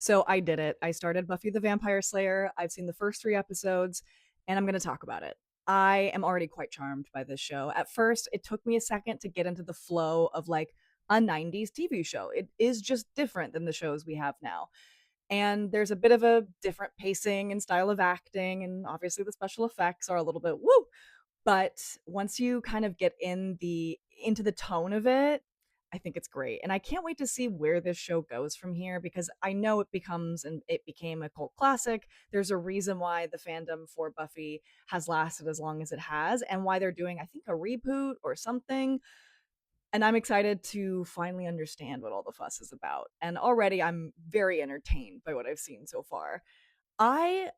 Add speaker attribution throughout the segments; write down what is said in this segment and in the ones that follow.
Speaker 1: So I did it. I started Buffy the Vampire Slayer. I've seen the first 3 episodes, and I'm going to talk about it. I am already quite charmed by this show. At first, it took me a second to get into the flow of like a 90s TV show. It is just different than the shows we have now. And there's a bit of a different pacing and style of acting, and obviously the special effects are a little bit woo. But once you kind of get into the tone of it, I think it's great. And I can't wait to see where this show goes from here because I know it became a cult classic. There's a reason why the fandom for Buffy has lasted as long as it has and why they're doing I think a reboot or something. And I'm excited to finally understand what all the fuss is about. And already I'm very entertained by what I've seen so far. I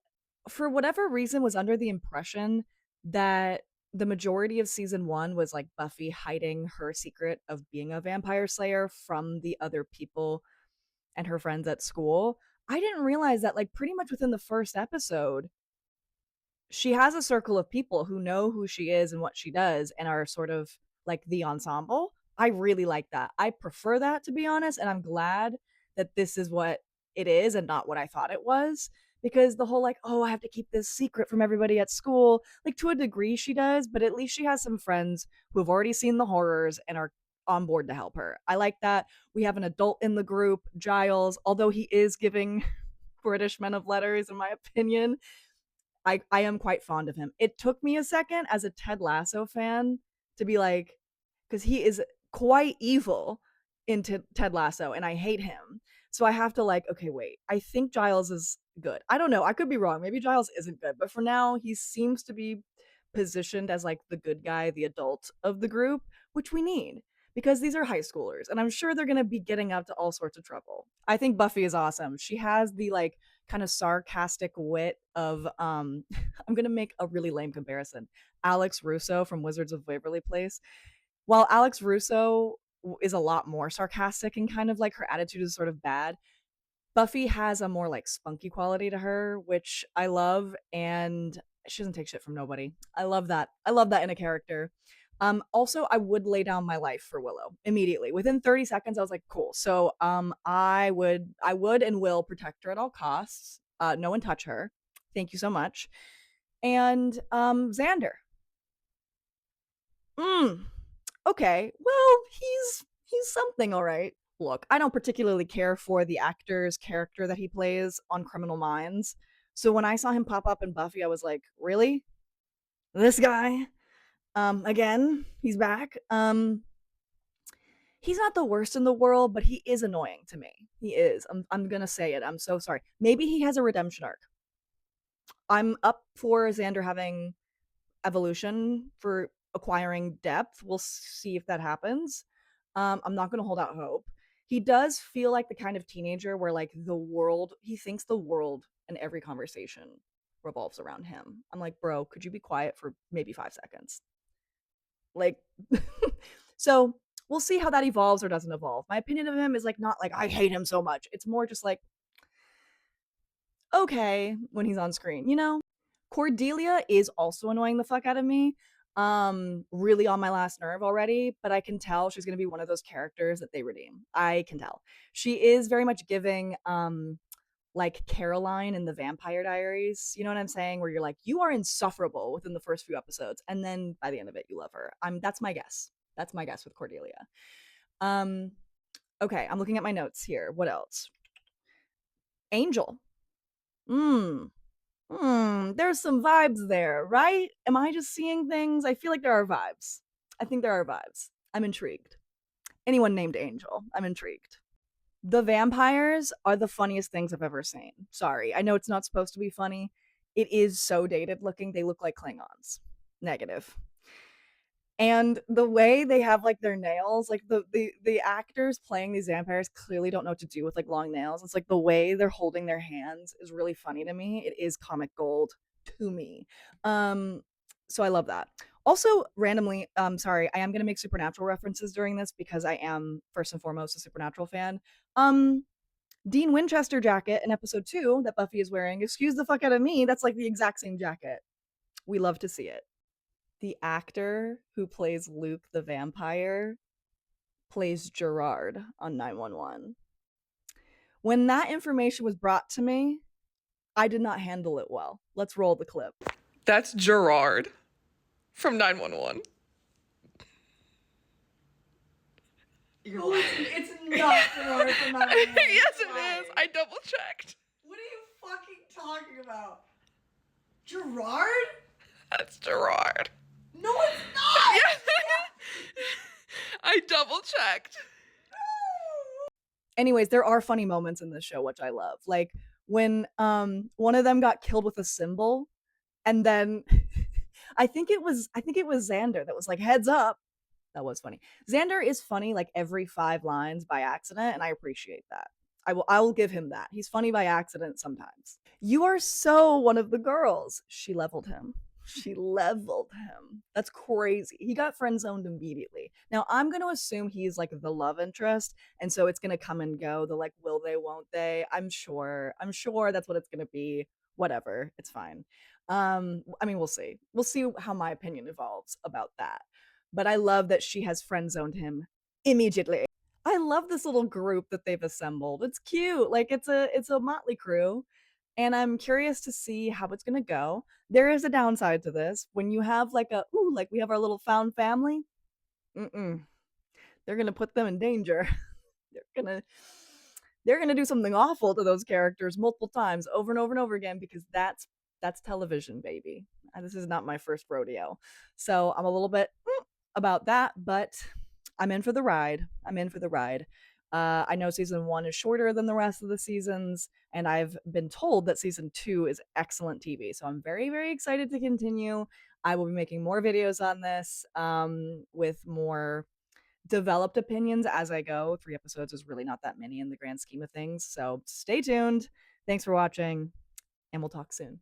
Speaker 1: for whatever reason was under the impression that the majority of season 1 was like Buffy hiding her secret of being a vampire slayer from the other people and her friends at school. I didn't realize that like pretty much within the first episode she has a circle of people who know who she is and what she does and are sort of like the ensemble. I really like that. I prefer that, to be honest, and I'm glad that this is what it is and not what I thought it was. Because the whole like, oh, I have to keep this secret from everybody at school, like to a degree she does, but at least she has some friends who have already seen the horrors and are on board to help her. I like that. We have an adult in the group, Giles, although he is giving British men of letters, in my opinion. I am quite fond of him. It took me a second as a Ted Lasso fan to be like, because he is quite evil in Ted Lasso, and I hate him. So I have to like, okay, wait. I think Giles is good. I don't know. I could be wrong. Maybe Giles isn't good, but for now, he seems to be positioned as like the good guy, the adult of the group, which we need because these are high schoolers, and I'm sure they're gonna be getting up to all sorts of trouble. I think Buffy is awesome. She has the like kind of sarcastic wit of I'm gonna make a really lame comparison. Alex Russo from Wizards of Waverly Place. While Alex Russo is a lot more sarcastic and kind of like her attitude is sort of bad, Buffy has a more like spunky quality to her, which I love, and she doesn't take shit from nobody. I love that. I love that in a character. Also, I would lay down my life for Willow immediately. Within 30 seconds, I was like, cool. So I would and will protect her at all costs. No one touch her. Thank you so much. And Xander. Mm, okay. Well, he's something, all right. Look, I don't particularly care for the actor's character that he plays on Criminal Minds. So when I saw him pop up in Buffy, I was like, really? This guy? Again, he's back. He's not the worst in the world, but he is annoying to me. He is. I'm gonna say it. I'm so sorry. Maybe he has a redemption arc. I'm up for Xander having evolution for acquiring depth. We'll see if that happens. I'm not gonna hold out hope. He does feel like the kind of teenager where like he thinks the world and every conversation revolves around him. I'm like, bro, could you be quiet for maybe 5 seconds? Like, so we'll see how that evolves or doesn't evolve. My opinion of him is like not like I hate him so much. It's more just like okay when he's on screen, you know? Cordelia is also annoying the fuck out of me. Really on my last nerve already, but I can tell she's going to be one of those characters that they redeem. I can tell. She is very much giving like Caroline in the Vampire Diaries. You know what I'm saying? Where you're like, you are insufferable within the first few episodes, and then by the end of it, you love her. That's my guess. That's my guess with Cordelia. Um, okay, I'm looking at my notes here. What else? Angel. Hmm. There's some vibes there, right? Am I just seeing things? I feel like there are vibes. I think there are vibes. I'm intrigued. Anyone named Angel, I'm intrigued. The vampires are the funniest things I've ever seen. Sorry, I know it's not supposed to be funny. It is so dated looking. They look like Klingons. Negative. And the way they have like their nails, like the actors playing these vampires clearly don't know what to do with like long nails. It's like the way they're holding their hands is really funny to me. It is comic gold to me. Um so I love that. Also, randomly, sorry, I am gonna make supernatural references during this because I am first and foremost a supernatural fan. Um Dean Winchester jacket in episode 2 that Buffy is wearing, excuse the fuck out of me, that's like the exact same jacket. We love to see it. The actor who plays Luke the vampire plays Gerard on 911. When that information was brought to me, I did not handle it well. Let's roll the clip.
Speaker 2: That's Gerard from 911.
Speaker 1: No, it's not Gerard from 911.
Speaker 2: Yes, it is. I double checked.
Speaker 1: What are you fucking talking about? Gerard?
Speaker 2: That's Gerard.
Speaker 1: No, it's not!
Speaker 2: Yes. I double checked.
Speaker 1: Anyways, there are funny moments in this show, which I love. Like when one of them got killed with a symbol, and then I think it was Xander that was like, heads up. That was funny. Xander is funny like every 5 lines by accident, and I appreciate that. I will give him that. He's funny by accident sometimes. You are so one of the girls. She leveled him. She leveled him. That's crazy. He got friend zoned immediately. Now I'm gonna assume he's like the love interest, and so it's gonna come and go. The like, will they, won't they? I'm sure. I'm sure that's what it's gonna be. Whatever. It's fine. I mean, we'll see. We'll see how my opinion evolves about that. But I love that she has friend zoned him immediately. I love this little group that they've assembled. It's cute. Like it's a motley crew, and I'm curious to see how it's going to go. There is a downside to this. When you have like a ooh, like we have our little found family, they're going to put them in danger. they're going to they're going to do something awful to those characters multiple times over and over and over again, because that's television, baby. This is not my first rodeo. So I'm a little bit about that, but I'm in for the ride. I'm in for the ride. I know season 1 is shorter than the rest of the seasons, and I've been told that season 2 is excellent TV. So I'm very, very excited to continue. I will be making more videos on this with more developed opinions as I go. 3 episodes is really not that many in the grand scheme of things. So stay tuned. Thanks for watching, and we'll talk soon.